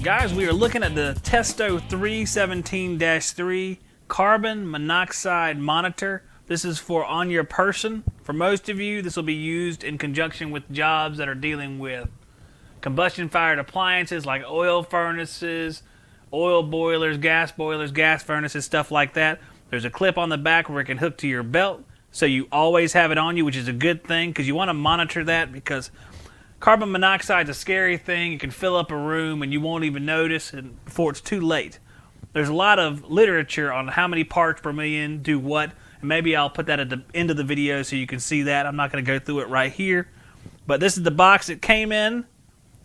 Guys, we are looking at the Testo 317-3 carbon monoxide monitor. This is for on your person. For most of you, this will be used in conjunction with jobs that are dealing with combustion-fired appliances like oil furnaces, oil boilers, gas furnaces, stuff like that. There's a clip on the back where it can hook to your belt, so you always have it on you, which is a good thing because you want to monitor that, because carbon monoxide is a scary thing. You can fill up a room and you won't even notice before it's too late. There's a lot of literature on how many parts per million do what, and maybe I'll put that at the end of the video so you can see that. I'm not going to go through it right here. But this is the box it came in.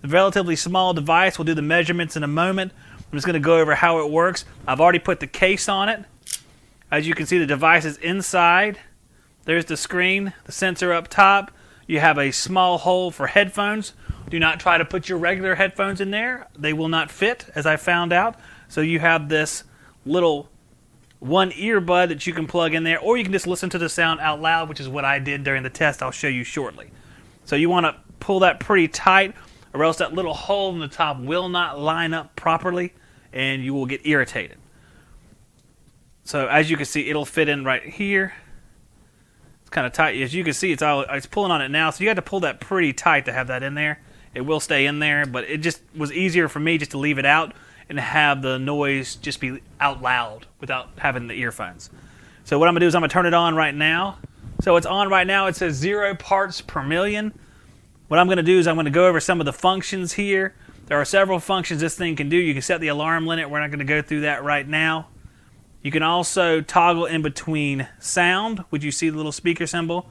A relatively small device. We'll do the measurements in a moment. I'm just going to go over how it works. I've already put the case on it. As you can see, the device is inside. There's the screen, the sensor up top. You have a small hole for headphones. Do not try to put your regular headphones in there. They will not fit, as I found out. So you have this little one earbud that you can plug in there, or you can just listen to the sound out loud, which is what I did during the test. I'll show you shortly. So you want to pull that pretty tight, or else that little hole in the top will not line up properly, and you will get irritated. So as you can see, it'll fit in right here. It's kind of tight. As you can see, it's pulling on it now, so you have to pull that pretty tight to have that in there. It will stay in there, but it just was easier for me just to leave it out and have the noise just be out loud without having the earphones. So what I'm going to do is I'm going to turn it on right now. So it's on right now. It says 0 parts per million. What I'm going to do is I'm going to go over some of the functions here. There are several functions this thing can do. You can set the alarm limit. We're not going to go through that right now. You can also toggle in between sound, which you see the little speaker symbol,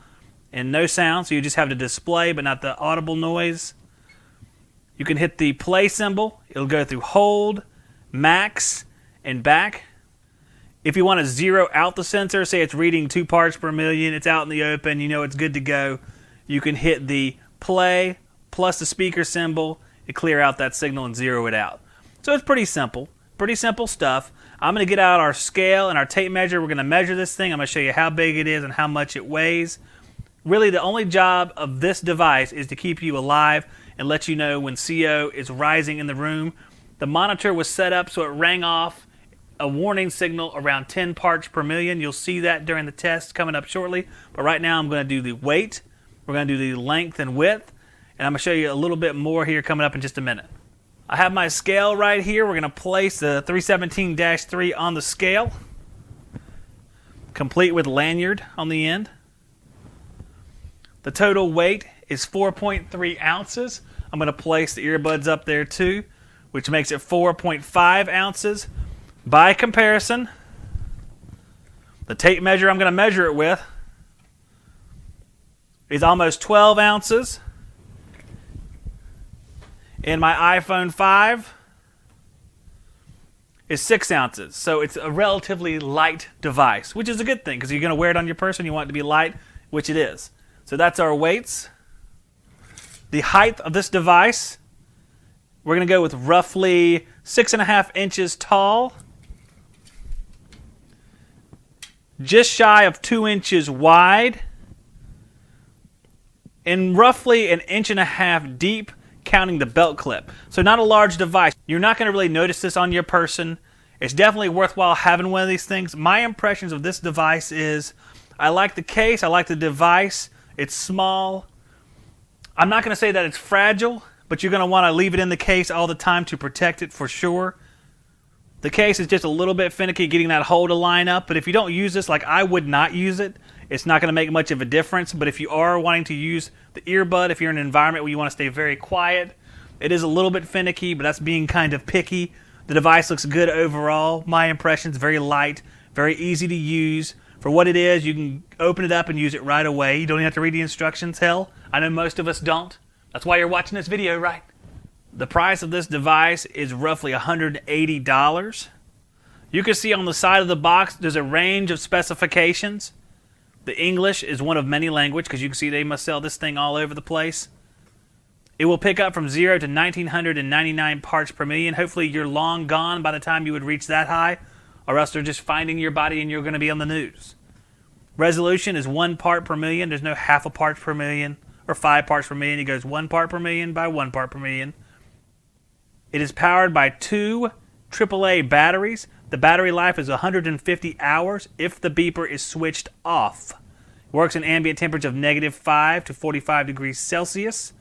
and no sound, so you just have the display but not the audible noise. You can hit the play symbol. It'll go through hold, max, and back. If you want to zero out the sensor, say it's reading 2 parts per million, it's out in the open, you know it's good to go, you can hit the play plus the speaker symbol to clear out that signal and zero it out. So it's pretty simple stuff. I'm going to get out our scale and our tape measure. We're going to measure this thing. I'm going to show you how big it is and how much it weighs. Really, the only job of this device is to keep you alive and let you know when CO is rising in the room. The monitor was set up so it rang off a warning signal around 10 parts per million. You'll see that during the test coming up shortly. But right now I'm going to do the weight. We're going to do the length and width. And I'm going to show you a little bit more here coming up in just a minute. I have my scale right here. We're going to place the 317-3 on the scale, complete with lanyard on the end. The total weight is 4.3 ounces. I'm going to place the earbuds up there too, which makes it 4.5 ounces. By comparison, the tape measure I'm going to measure it with is almost 12 ounces. And my iPhone 5 is 6 ounces. So it's a relatively light device, which is a good thing because you're going to wear it on your person. You want it to be light, which it is. So that's our weights. The height of this device, we're going to go with roughly 6.5 inches tall, just shy of 2 inches wide, and roughly 1.5 inches deep, counting the belt clip. So not a large device. You're not going to really notice this on your person. It's definitely worthwhile having one of these things. My impressions of this device is I like the case, I like the device. It's small. I'm not going to say that it's fragile, but you're going to want to leave it in the case all the time to protect it for sure. The case is just a little bit finicky getting that hole to line up, but if you don't use this, like I would not use it, it's not going to make much of a difference. But if you are wanting to use the earbud, if you're in an environment where you want to stay very quiet, it is a little bit finicky, but that's being kind of picky. The device looks good overall. My impression is very light, very easy to use. For what it is, you can open it up and use it right away. You don't even have to read the instructions. Hell, I know most of us don't. That's why you're watching this video, right? The price of this device is roughly $180. You can see on the side of the box, there's a range of specifications. The English is one of many languages, because you can see they must sell this thing all over the place. It will pick up from 0 to 1,999 parts per million. Hopefully you're long gone by the time you would reach that high, or else they're just finding your body and you're going to be on the news. Resolution is 1 part per million. There's no half a part per million or 5 parts per million. It goes 1 part per million by 1 part per million. It is powered by 2 AAA batteries. The battery life is 150 hours if the beeper is switched off. It works in ambient temperature of -5 to 45 degrees Celsius.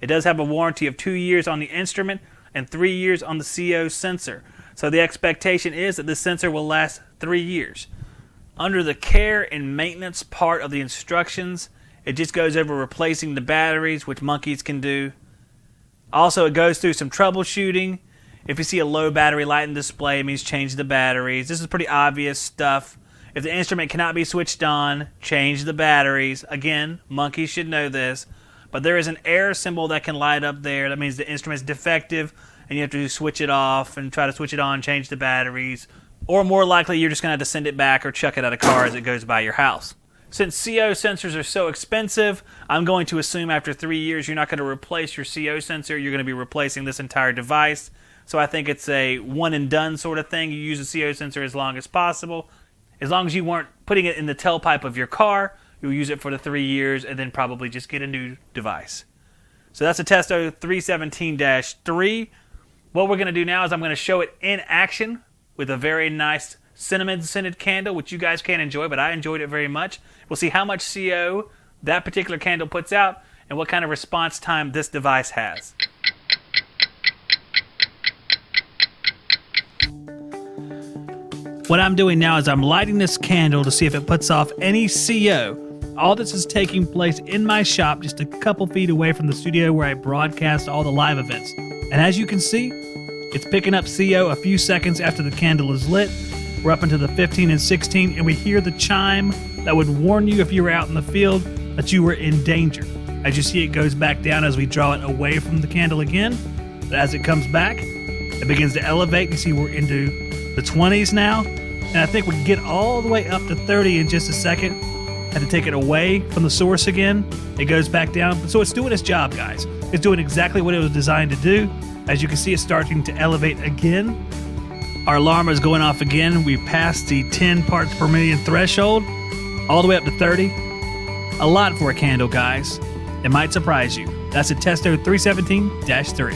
It does have a warranty of 2 years on the instrument and 3 years on the CO sensor. So the expectation is that this sensor will last 3 years. Under the care and maintenance part of the instructions, it just goes over replacing the batteries, which monkeys can do. Also, it goes through some troubleshooting. If you see a low battery light in display, it means change the batteries. This is pretty obvious stuff. If the instrument cannot be switched on, change the batteries. Again, monkeys should know this. But there is an error symbol that can light up there. That means the instrument is defective, and you have to switch it off and try to switch it on, change the batteries. Or more likely, you're just going to have to send it back or chuck it out of car as it goes by your house. Since CO sensors are so expensive, I'm going to assume after 3 years you're not going to replace your CO sensor. You're going to be replacing this entire device. So I think it's a one and done sort of thing. You use a CO sensor as long as possible. As long as you weren't putting it in the tailpipe of your car, you'll use it for the 3 years and then probably just get a new device. So that's a Testo 317-3. What we're going to do now is I'm going to show it in action with a very nice cinnamon scented candle, which you guys can't enjoy, but I enjoyed it very much. We'll see how much CO that particular candle puts out and what kind of response time this device has. What I'm doing now is I'm lighting this candle to see if it puts off any CO. All this is taking place in my shop just a couple feet away from the studio where I broadcast all the live events. And as you can see, it's picking up CO a few seconds after the candle is lit. We're up into the 15 and 16, and we hear the chime that would warn you if you were out in the field that you were in danger. As you see, it goes back down as we draw it away from the candle again. But as it comes back, it begins to elevate. You see we're into the 20s now, and I think we can get all the way up to 30 in just a second. Had to take it away from the source again. It goes back down. So it's doing its job, guys. It's doing exactly what it was designed to do. As you can see, it's starting to elevate again. Our alarm is going off again. We passed the 10 parts per million threshold, all the way up to 30. A lot for a candle, guys. It might surprise you. That's a Testo 317-3.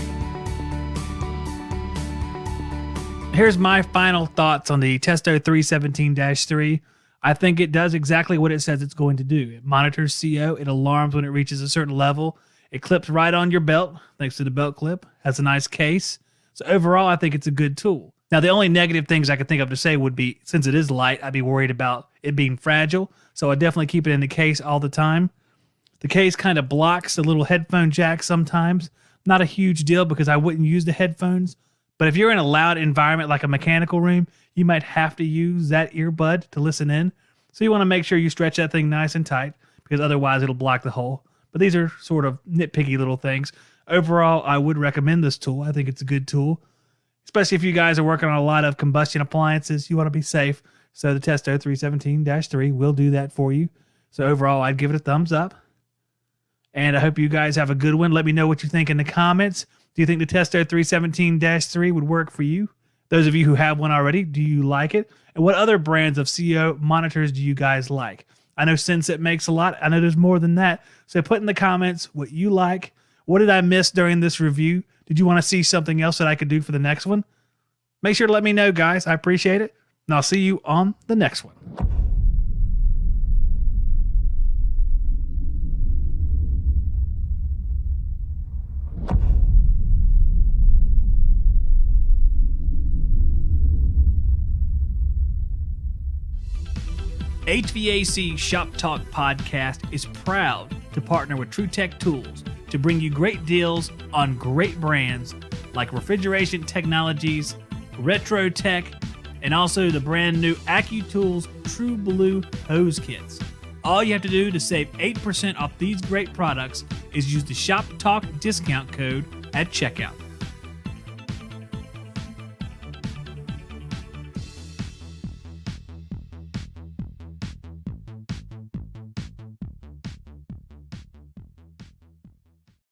Here's my final thoughts on the Testo 317-3. I think it does exactly what it says it's going to do. It monitors CO. It alarms when it reaches a certain level. It clips right on your belt, thanks to the belt clip. Has a nice case. So overall, I think it's a good tool. Now, the only negative things I could think of to say would be, since it is light, I'd be worried about it being fragile. So I definitely keep it in the case all the time. The case kind of blocks the little headphone jack sometimes. Not a huge deal because I wouldn't use the headphones. But if you're in a loud environment like a mechanical room, you might have to use that earbud to listen in. So you want to make sure you stretch that thing nice and tight because otherwise it'll block the hole. But these are sort of nitpicky little things. Overall, I would recommend this tool. I think it's a good tool, especially if you guys are working on a lot of combustion appliances. You want to be safe. So the Testo 317-3 will do that for you. So overall, I'd give it a thumbs up. And I hope you guys have a good one. Let me know what you think in the comments. Do you think the Testo 317-3 would work for you? Those of you who have one already, do you like it? And what other brands of CO monitors do you guys like? I know Senset makes a lot. I know there's more than that. So put in the comments what you like. What did I miss during this review? Did you want to see something else that I could do for the next one? Make sure to let me know, guys. I appreciate it. And I'll see you on the next one. HVAC Shop Talk podcast is proud to partner with TruTech Tools to bring you great deals on great brands like Refrigeration Technologies, Retro Tech, and also the brand new AccuTools True Blue hose kits. All you have to do to save 8% off these great products is use the Shop Talk discount code at checkout.